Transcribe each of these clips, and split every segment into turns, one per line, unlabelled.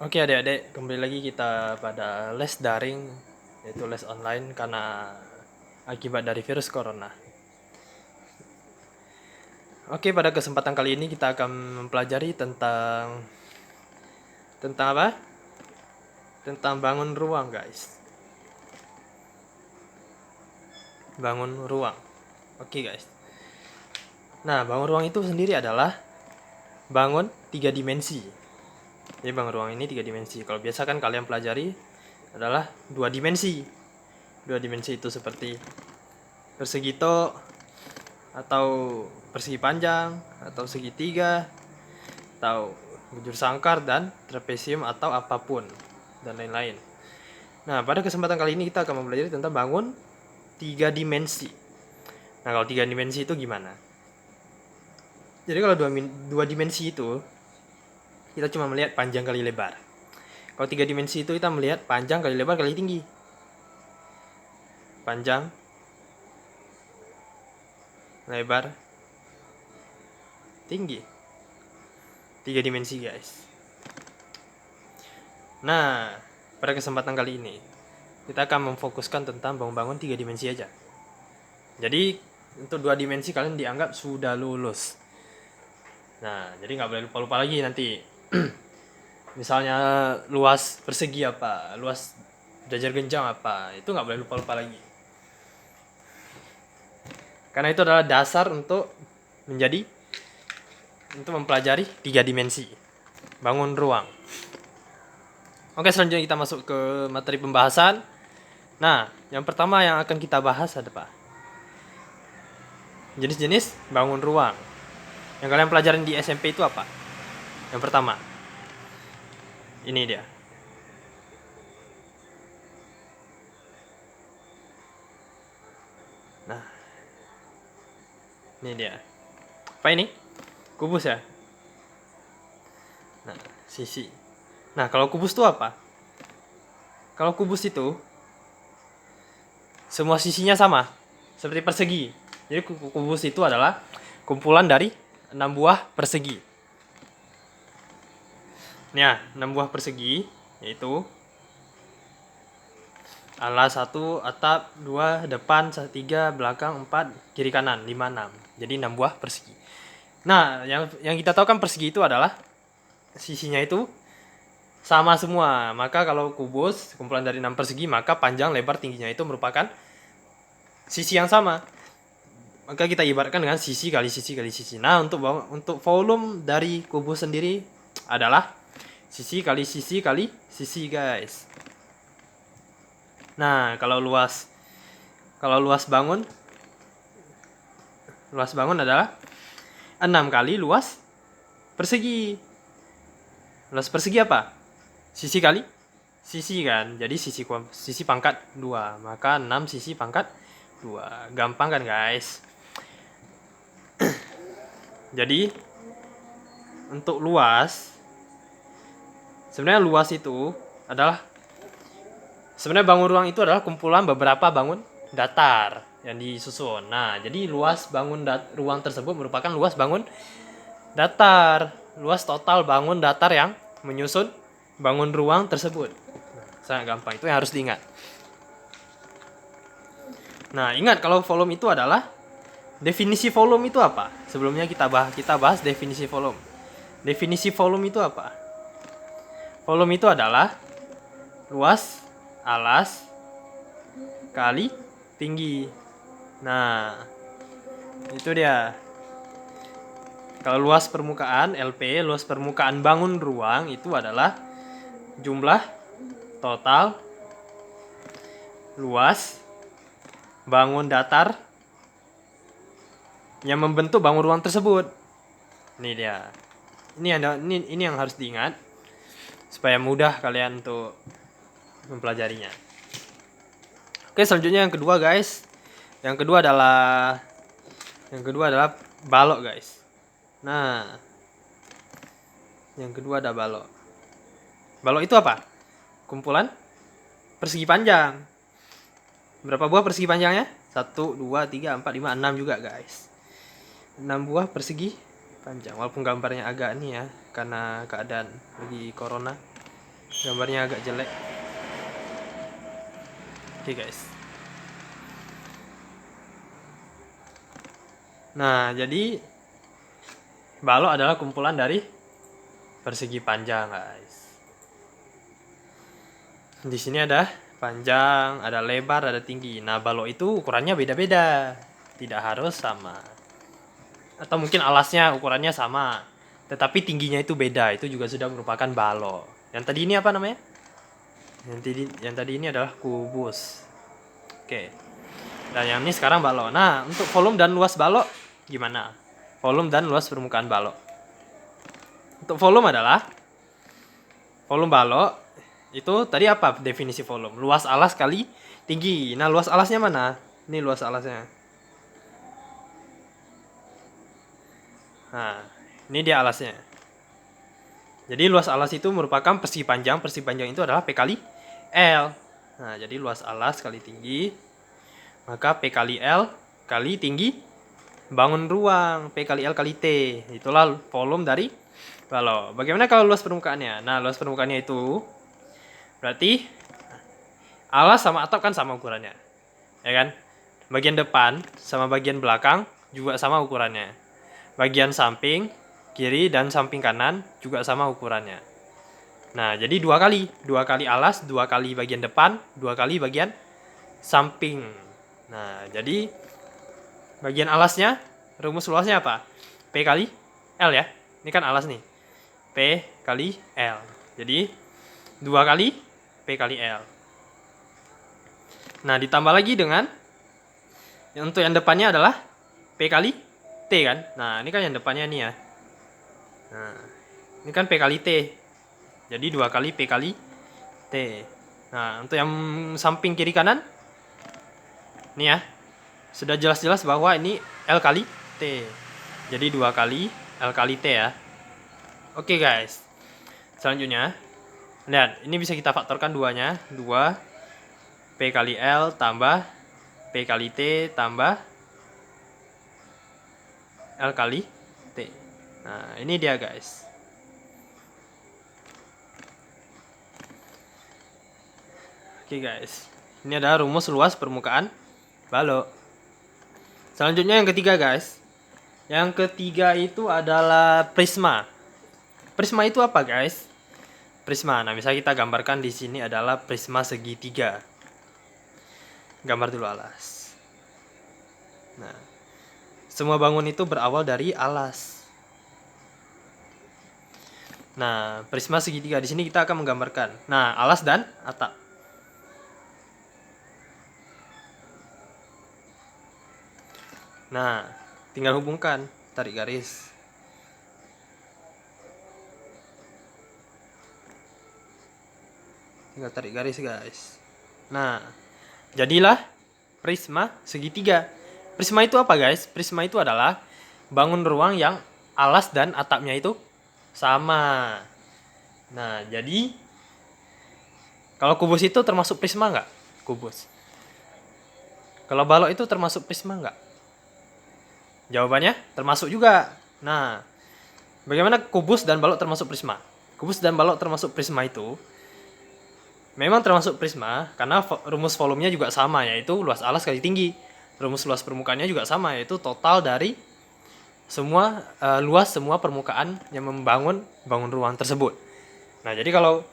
Oke adik-adik, kembali lagi kita pada les daring, yaitu les online karena akibat dari virus corona. Oke, pada kesempatan kali ini kita akan mempelajari tentang apa? Tentang bangun ruang, guys. Bangun ruang. Oke, guys. Nah, bangun ruang itu sendiri adalah bangun 3 dimensi. Jadi bangun ruang ini 3 dimensi. Kalau biasa kan kalian pelajari adalah 2 dimensi. 2 dimensi itu seperti persegi atau persegi panjang atau segitiga atau bujur sangkar dan trapesium atau apapun dan lain-lain. Nah, pada kesempatan kali ini kita akan mempelajari tentang bangun 3 dimensi. Nah, kalau 3 dimensi itu gimana? Jadi kalau 2 dimensi itu kita cuma melihat panjang kali lebar. Kalau 3 dimensi itu kita melihat panjang kali lebar kali tinggi. Panjang, lebar, tinggi. 3 dimensi, guys. Nah, pada kesempatan kali ini kita akan memfokuskan tentang bangun-bangun 3 dimensi aja. Jadi untuk 2 dimensi kalian dianggap sudah lulus. Nah, jadi nggak boleh lupa-lupa lagi nanti. Misalnya luas persegi apa, luas jajar genjang apa, itu nggak boleh lupa-lupa lagi. Karena itu adalah dasar untuk mempelajari 3 dimensi. Bangun ruang. Oke, selanjutnya kita masuk ke materi pembahasan. Nah, yang pertama yang akan kita bahas ada apa? Jenis-jenis bangun ruang. Yang kalian pelajarin di SMP itu apa? Yang pertama. Ini dia. Nah. Ini dia. Apa ini? Kubus ya? Nah, sisi. Nah, kalau kubus itu apa? Kalau kubus itu semua sisinya sama, seperti persegi. Jadi kubus itu adalah kumpulan dari 6 buah persegi. Nah, 6 buah persegi yaitu alas 1, atap 2, depan 3, belakang 4, kiri kanan 5, 6. Jadi 6 buah persegi. Nah, yang kita tahu kan persegi itu adalah sisinya itu sama semua. Maka kalau kubus kumpulan dari 6 persegi, maka panjang, lebar, tingginya itu merupakan sisi yang sama. Maka kita ibaratkan dengan sisi kali sisi kali sisi. Nah, untuk volume dari kubus sendiri adalah sisi kali sisi kali sisi, guys. Nah, kalau luas bangun adalah 6 kali luas persegi. Luas persegi apa? Sisi kali sisi kan. Jadi sisi pangkat 2. Maka 6 sisi pangkat 2. Gampang kan, guys? Jadi untuk luas, sebenarnya luas itu adalah bangun ruang itu adalah kumpulan beberapa bangun datar yang disusun. Nah, jadi luas bangun ruang tersebut merupakan luas bangun datar. Luas total bangun datar yang menyusun bangun ruang tersebut. Sangat gampang, itu yang harus diingat. Nah, ingat kalau volume itu adalah definisi volume itu apa? Sebelumnya kita bahas definisi volume. Definisi volume itu apa? Volume itu adalah luas alas kali tinggi. Nah, itu dia. Kalau luas permukaan LP, luas permukaan bangun ruang itu adalah jumlah total luas bangun datar yang membentuk bangun ruang tersebut. Ini dia. Ini yang harus diingat supaya mudah kalian untuk mempelajarinya. Oke, selanjutnya yang kedua, guys. Yang kedua adalah balok, guys. Nah, yang kedua ada balok. Balok itu apa? Kumpulan persegi panjang. Berapa buah persegi panjangnya? 1, 2, 3, 4, 5, 6 juga, guys. 6 buah persegi panjang. Walaupun gambarnya agak nih ya, karena keadaan lagi corona. Gambarnya agak jelek. Oke guys. Nah, jadi balok adalah kumpulan dari persegi panjang, guys. Di sini ada panjang, ada lebar, ada tinggi. Nah, balok itu ukurannya beda-beda. Tidak harus sama. Atau mungkin alasnya ukurannya sama, tetapi tingginya itu beda. Itu juga sudah merupakan balok. Yang tadi ini apa namanya? Yang tadi ini adalah kubus. Oke. Dan yang ini sekarang balok. Nah, untuk volume dan luas balok gimana? Volume dan luas permukaan balok. Untuk volume adalah volume balok itu tadi apa definisi volume? Luas alas kali tinggi. Nah, luas alasnya mana? Ini luas alasnya. Nah, ini dia alasnya. Jadi luas alas itu merupakan persegi panjang. Persegi panjang itu adalah P kali L. Nah, jadi luas alas kali tinggi, maka P kali L kali tinggi bangun ruang, P kali L kali T. Itulah volume dari balok. Bagaimana kalau luas permukaannya? Nah, luas permukaannya itu berarti alas sama atap kan sama ukurannya, ya kan? Bagian depan sama bagian belakang juga sama ukurannya. Bagian samping kiri dan samping kanan juga sama ukurannya. Nah, jadi dua kali alas, dua kali bagian depan, dua kali bagian samping. Nah, jadi bagian alasnya rumus luasnya apa? P kali L ya. Ini kan alas nih. P kali L. Jadi dua kali P kali L. Nah, ditambah lagi dengan untuk yang depannya adalah P kali T kan. Nah, ini kan yang depannya nih ya. Nah, ini kan P kali T. Jadi 2 kali P kali T. Nah, untuk yang samping kiri kanan nih ya. Sudah jelas-jelas bahwa ini L kali T. Jadi 2 kali L kali T ya. Oke guys. Selanjutnya, lihat, ini bisa kita faktorkan duanya. 2 P kali L tambah P kali T tambah L kali T. Nah, ini dia guys. Oke guys, ini adalah rumus luas permukaan balok. Selanjutnya yang ketiga guys. Yang ketiga itu adalah prisma. Prisma itu apa guys? Prisma. Nah, bisa kita gambarkan di sini adalah prisma segitiga. Gambar dulu alas. Nah, semua bangun itu berawal dari alas. Nah, prisma segitiga di sini kita akan menggambarkan. Nah, alas dan atap. Nah, tinggal hubungkan, tarik garis. Tinggal tarik garis guys. Nah, jadilah prisma segitiga. Prisma itu apa guys? Prisma itu adalah bangun ruang yang alas dan atapnya itu sama. Nah, jadi kalau kubus itu termasuk prisma nggak? Kubus. Kalau balok itu termasuk prisma nggak? Jawabannya termasuk juga. Nah, bagaimana kubus dan balok termasuk prisma? Kubus dan balok termasuk prisma itu memang termasuk prisma karena rumus volumenya juga sama, yaitu luas alas kali tinggi. Rumus luas permukaannya juga sama, yaitu total dari semua luas semua permukaan yang membangun ruang tersebut. Nah, jadi kalau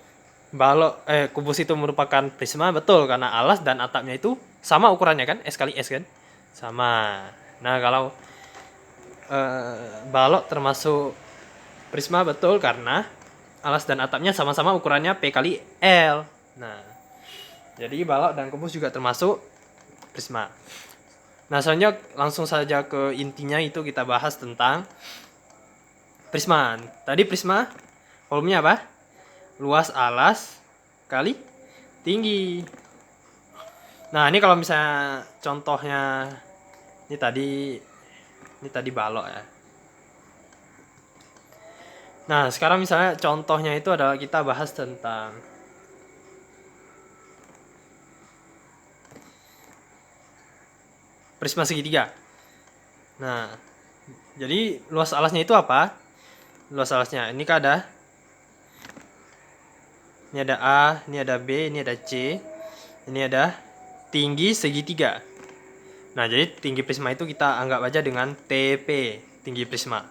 balok kubus itu merupakan prisma, betul, karena alas dan atapnya itu sama ukurannya kan, S kali S kan? Sama. Nah, kalau balok termasuk prisma, betul, karena alas dan atapnya sama-sama ukurannya P kali L. Nah, jadi balok dan kubus juga termasuk prisma. Nah, selanjutnya langsung saja ke intinya, itu kita bahas tentang prisma. Tadi prisma volumenya apa? Luas alas kali tinggi. Nah, ini kalau misalnya contohnya ini tadi balok ya. Nah, sekarang misalnya contohnya itu adalah kita bahas tentang prisma segitiga. Nah, jadi luas alasnya itu apa? Luas alasnya ini kan ada Ini ada A, ini ada B, ini ada C. Ini ada tinggi segitiga. Nah, jadi tinggi prisma itu kita anggap aja dengan TP, tinggi prisma.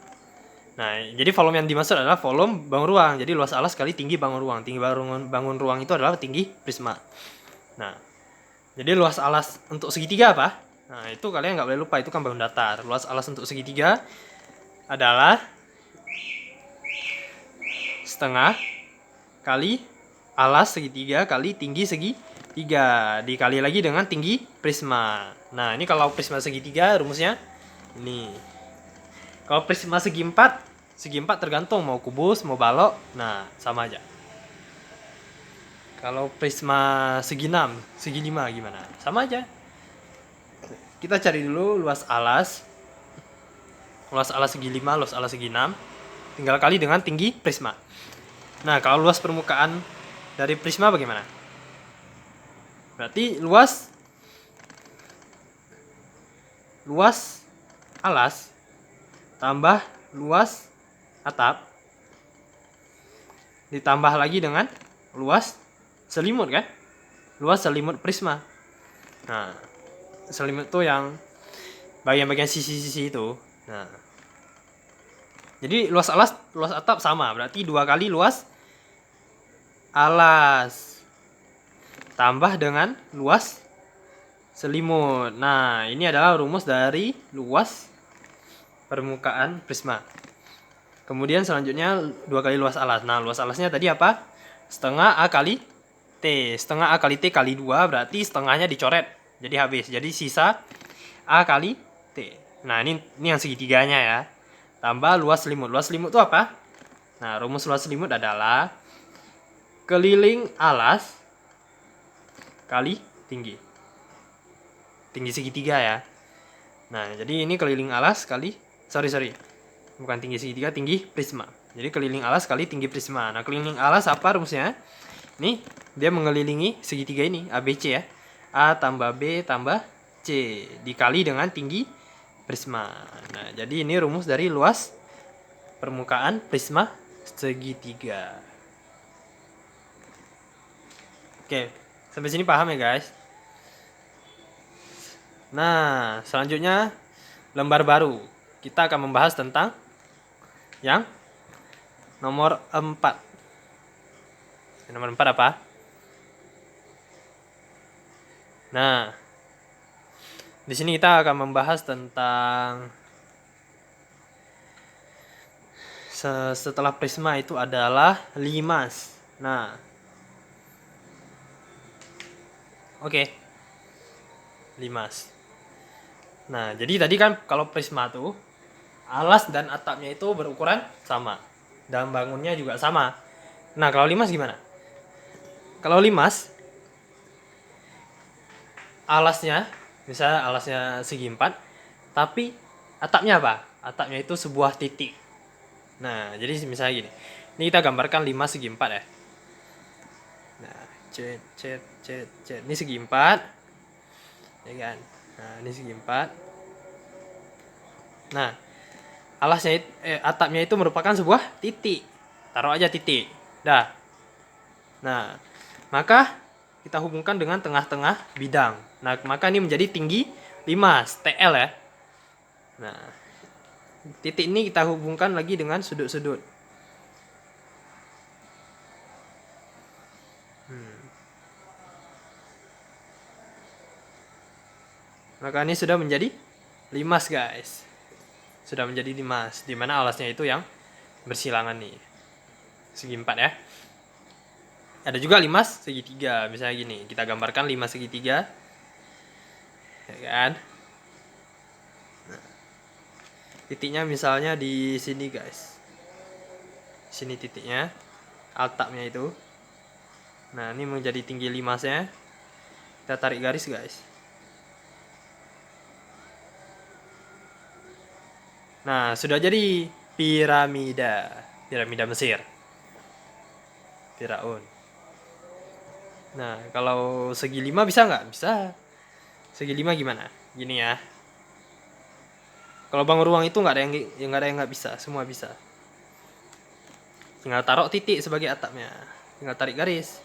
Nah, jadi volume yang dimaksud adalah volume bangun ruang. Jadi luas alas kali tinggi bangun ruang. Tinggi bangun ruang itu adalah tinggi prisma. Nah, jadi luas alas untuk segitiga apa? Nah, itu kalian nggak boleh lupa, itu kan bangun datar. Luas alas untuk segitiga adalah setengah kali alas segitiga kali tinggi segitiga dikali lagi dengan tinggi prisma. Nah, ini kalau prisma segitiga rumusnya ini. Kalau prisma segi empat tergantung mau kubus, mau balok. Nah, sama aja. Kalau prisma segi 6, segi 5 gimana? Sama aja. Kita cari dulu luas alas. Luas alas segi 5, luas alas segi 6. Tinggal kali dengan tinggi prisma. Nah, kalau luas permukaan dari prisma bagaimana? Berarti luas alas tambah luas atap ditambah lagi dengan luas selimut kan? Luas selimut prisma. Nah, selimut itu yang bagian-bagian sisi-sisi itu. Nah, jadi luas alas, luas atap sama, berarti 2 kali luas alas tambah dengan luas selimut. Nah, ini adalah rumus dari luas permukaan prisma. Kemudian selanjutnya 2 kali luas alas. Nah, luas alasnya tadi apa? Setengah A kali T. Setengah A kali T kali 2 berarti setengahnya dicoret. Jadi habis. Jadi sisa A kali T. Nah, ini yang segitiganya ya. Tambah luas selimut. Luas selimut itu apa? Nah, rumus luas selimut adalah keliling alas kali tinggi. Tinggi segitiga ya. Nah, jadi ini keliling alas kali bukan tinggi segitiga, tinggi prisma. Jadi keliling alas kali tinggi prisma. Nah, keliling alas apa rumusnya? Ini dia mengelilingi segitiga ini, ABC ya. A tambah B tambah C dikali dengan tinggi prisma. Nah, jadi ini rumus dari luas permukaan prisma segitiga. Oke, sampai sini paham ya guys? Nah, selanjutnya lembar baru. Kita akan membahas tentang yang nomor 4. Yang nomor 4 apa? Nah, di sini kita akan membahas tentang setelah prisma itu adalah limas. Nah, oke. Limas. Nah, jadi tadi kan kalau prisma tuh alas dan atapnya itu berukuran sama. Dan bangunnya juga sama. Nah, kalau limas gimana? Kalau limas alasnya, misalnya alasnya segi 4, tapi atapnya apa? Atapnya itu sebuah titik. Nah, jadi misalnya gini. Ini kita gambarkan limas segi 4 ya. Nah, cet. Ini segi 4. Ya kan? Nah, ini segi 4. Nah, atapnya itu merupakan sebuah titik. Taruh aja titik. Dah. Nah, maka kita hubungkan dengan tengah-tengah bidang. Nah, maka ini menjadi tinggi limas, TL ya. Nah, titik ini kita hubungkan lagi dengan sudut-sudut. Maka ini sudah menjadi limas guys. Sudah menjadi limas, dimana alasnya itu yang bersilangan nih. Segi 4 ya. Ada juga limas segitiga, misalnya gini. Kita gambarkan limas segitiga. Ya kan? Nah, titiknya misalnya di sini guys. Sini titiknya. Atapnya itu. Nah, ini menjadi tinggi limasnya. Kita tarik garis guys. Nah, sudah jadi piramida Mesir. Firaun. Nah, kalau segi 5 bisa nggak? Bisa. Segi 5 gimana? Gini ya. Kalau bangun ruang itu nggak ada yang nggak bisa, semua bisa. Tinggal taruh titik sebagai atapnya. tinggal tarik garis.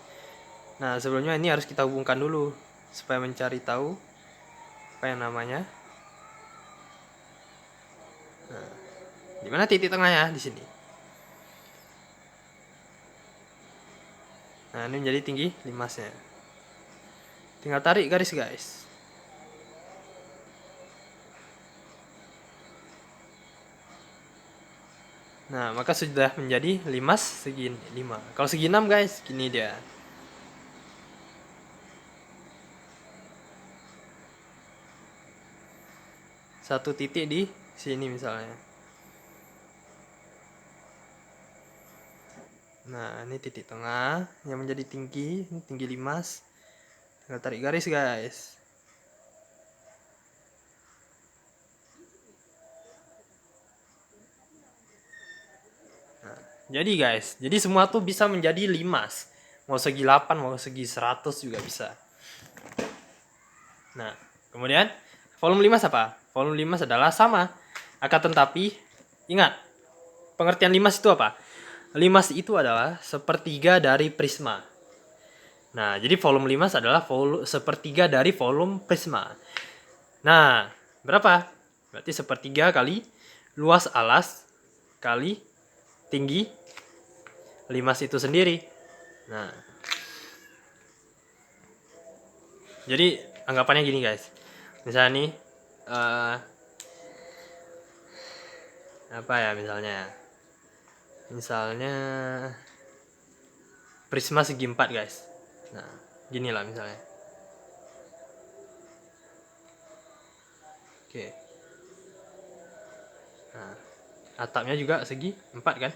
Nah, sebelumnya ini harus kita hubungkan dulu supaya mencari tahu apa yang namanya. Nah, di mana titik tengahnya? Di sini. Nah, ini menjadi tinggi limasnya. Tinggal tarik garis, guys. Nah, maka sudah menjadi limas segi 5. Kalau segi 6, guys, gini dia. Satu titik di sini misalnya. Nah, ini titik tengah yang menjadi tinggi, ini tinggi limas. Tinggal tarik garis, guys. Nah, jadi guys, jadi semua tuh bisa menjadi limas. Mau segi 8, mau segi 100 juga bisa. Nah, kemudian volume limas apa? Volume limas adalah sama. Akan tetapi, ingat, pengertian limas itu apa? Limas itu adalah sepertiga dari prisma. Nah, jadi volume limas adalah sepertiga dari volume prisma. Nah, berapa? Berarti sepertiga kali luas alas kali tinggi limas itu sendiri. Nah, jadi anggapannya gini, guys. Misalnya nih, apa ya misalnya? Misalnya prisma segi 4, guys. Nah, gini lah misalnya. Oke. Nah, atapnya juga segi 4 kan?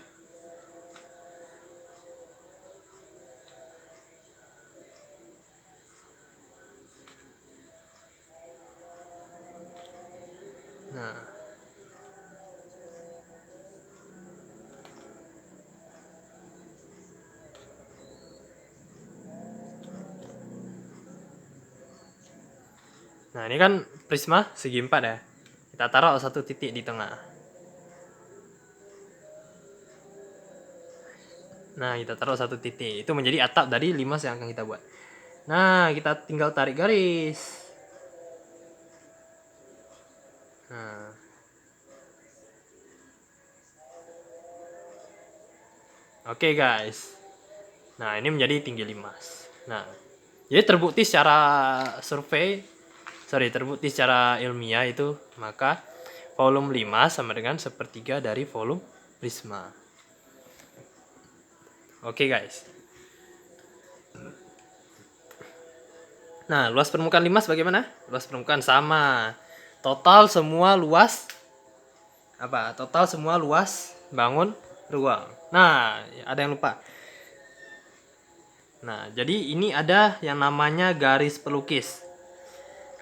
Nah, nah ini kan prisma segi 4 ya. Kita taruh satu titik di tengah. Nah, kita taruh satu titik. Itu menjadi atap dari limas yang akan kita buat. Nah, kita tinggal tarik garis. Nah. Oke, guys. Nah, ini menjadi tinggi limas. Nah, jadi terbukti secara terbukti secara ilmiah itu, maka volume limas sama dengan sepertiga dari volume prisma. Oke, guys. Nah, luas permukaan limas bagaimana? Luas permukaan sama. Total semua luas apa? Total semua luas bangun ruang. Nah, ada yang lupa. Nah, jadi ini ada yang namanya garis pelukis.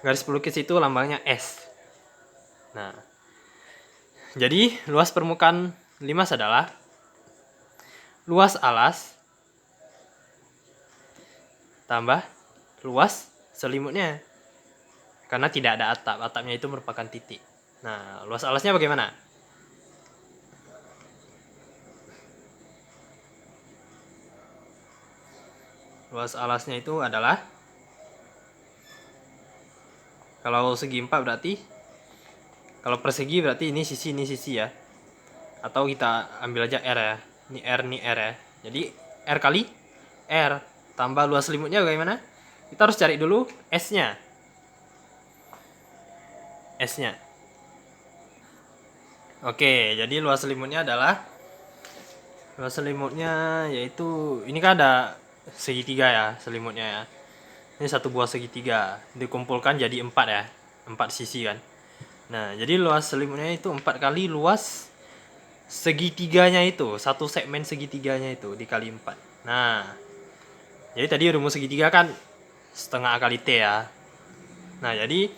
Garis pelukis itu lambangnya S. Nah, jadi luas permukaan limas adalah luas alas tambah luas selimutnya. Karena tidak ada atap, atapnya itu merupakan titik. Nah, luas alasnya bagaimana? Luas alasnya itu adalah, kalau segi 4 berarti, kalau persegi berarti ini sisi ya. Atau kita ambil aja R ya. Ini R ya. Jadi R kali R tambah luas selimutnya bagaimana? Kita harus cari dulu S-nya. S-nya. Oke, jadi luas selimutnya yaitu ini kan ada segitiga ya selimutnya ya. Ini satu buah segitiga dikumpulkan jadi 4 ya. 4 sisi kan. Nah, jadi luas selimutnya itu 4 kali luas segitiganya itu, satu segmen segitiganya itu dikali 4. Nah, jadi tadi rumus segitiga kan setengah kali T ya. Nah, jadi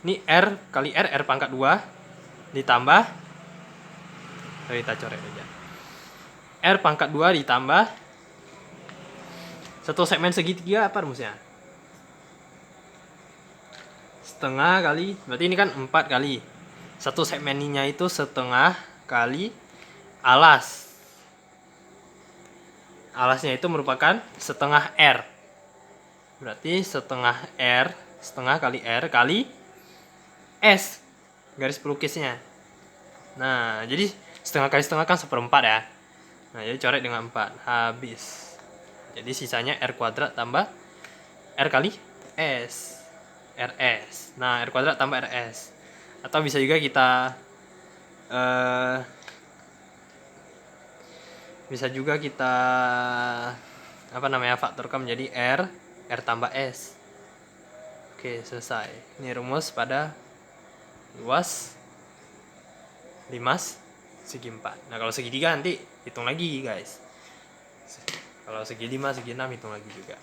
ini R kali R pangkat 2 ditambah, kita coret aja. R pangkat 2 ditambah satu segmen segitiga apa rumusnya? Setengah kali, berarti ini kan 4 kali. Satu segmennya itu setengah kali alas. alasnya itu merupakan setengah R. Berarti setengah R, setengah kali R kali S, garis pelukisnya. Nah, jadi setengah kali setengah kan 1/4 ya. Nah, jadi coret dengan 4. Habis. Jadi sisanya R kuadrat tambah R kali S. RS. Nah, R kuadrat tambah RS. Atau bisa juga kita faktorkan menjadi R tambah S. Oke, selesai. Ini rumus pada luas 5 segi 4. Nah, kalau segi 3 nanti hitung lagi, guys. Kalau segi 5, segi 6 hitung lagi juga.